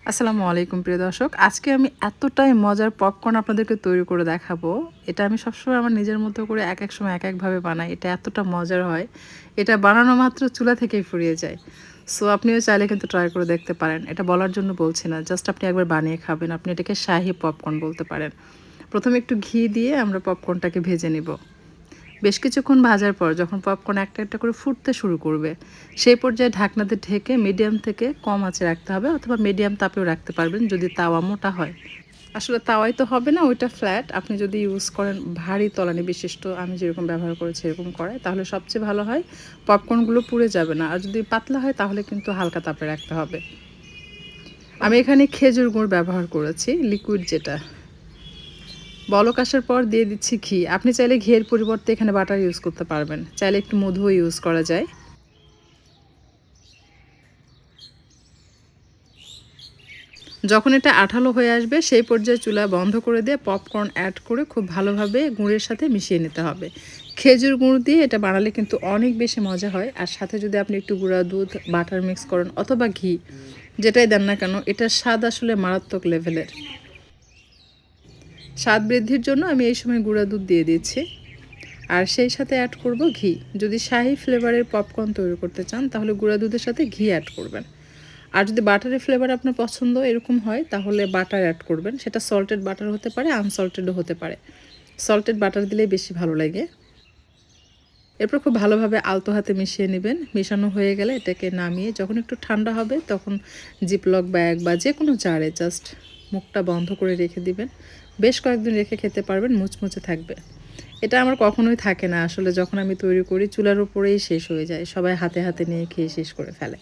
আসসালামু আলাইকুম প্রিয় দর্শক। আজকে আমি এতটাই মজার পপকর্ন আপনাদেরকে তৈরি করে দেখাবো। এটা আমি সবসময় আমার নিজের মতো করে একেক সময় একেকভাবে বানাই। এটা এতটা মজার হয়। এটা বানানো মাত্র চুলা থেকেই ফুরিয়ে যায়। সো আপনিও চাইলে কিন্তু ট্রাই করে দেখতে পারেন। এটা বলার জন্য বলছি না। জাস্ট আপনি একবার বানিয়ে খাবেন। আপনি এটাকে শাহী পপকর্ন বলতে পারেন। ১ম এ একটু ঘি দিয়ে আমরা পপকর্নটাকে ভেজে নিব। বেশ কিছুক্ষণ ভাজার পর যখন পপকর্ন একটা একটা করে ফুটতে শুরু করবে, সেই পর্যায়ে ঢাকনাতে ঢেকে মিডিয়াম থেকে কম আঁচে রাখতে হবে, অথবা মিডিয়াম তাপেও রাখতে পারবেন যদি তাওয়া মোটা হয়। আসলে তাওয়াই তো হবে না, ওইটা ফ্ল্যাট। আপনি যদি ইউজ করেন ভারী তলানি বিশিষ্ট, আমি যেরকম ব্যবহার করেছি এরকম করায়, তাহলে সবচেয়ে ভালো হয়। পপকর্নগুলো পুড়ে যাবে না। আর যদি পাতলা হয় তাহলে কিন্তু হালকা তাপে রাখতে হবে। আমি এখানে খেজুর গুড় ব্যবহার করেছি, লিকুইড যেটা। বলক আসার পর দিয়ে দিচ্ছি ঘি। আপনি চাইলে ঘিয়ের পরিবর্তে এখানে বাটার ইউজ করতে পারবেন। চাইলে একটু মধুও ইউজ করা যায়। যখন এটা আঠালো হয়ে আসবে সেই পর্যায়ে চুলা বন্ধ করে দিয়ে পপকর্ন অ্যাড করে খুব ভালোভাবে গুঁড়ের সাথে মিশিয়ে নিতে হবে। খেজুর গুঁড় দিয়ে এটা বানালে কিন্তু অনেক বেশি মজা হয়। আর সাথে যদি আপনি একটু গুঁড়া দুধ, বাটার মিক্স করেন অথবা ঘি, যেটাই দেন না কেন, এটার স্বাদ আসলে মারাত্মক লেভেলের। স্বাদ বৃদ্ধির জন্য আমি এই সময় গুঁড়া দুধ দিয়ে দিচ্ছি। আর সেই সাথে অ্যাড করব ঘি। যদি শাহী ফ্লেভারের পপকর্ন তৈরি করতে চান তাহলে গুঁড়া দুধের সাথে ঘি অ্যাড করবেন। আর যদি বাটারের ফ্লেভার আপনার পছন্দ এরকম হয় তাহলে বাটার অ্যাড করবেন। সেটা সল্টেড বাটার হতে পারে, আনসল্টেডও হতে পারে। সল্টেড বাটার দিলেই বেশি ভালো লাগে। এরপর খুব ভালোভাবে আলতো হাতে মিশিয়ে নেবেন। মেশানো হয়ে গেলে এটাকে নামিয়ে যখন একটু ঠান্ডা হবে তখন জিপলক ব্যাগ বা যে কোনো জারে জাস্ট মুখটা বন্ধ করে রেখে দিবেন। বেশ কয়েকদিন রেখে খেতে পারবেন, মুচমুচে থাকবে। এটা আমার কখনোই থাকে না আসলে, যখন আমি তৈরি করি চুলার উপরেই শেষ হয়ে যায়। সবাই হাতে হাতে নিয়ে খেয়ে শেষ করে ফেলে।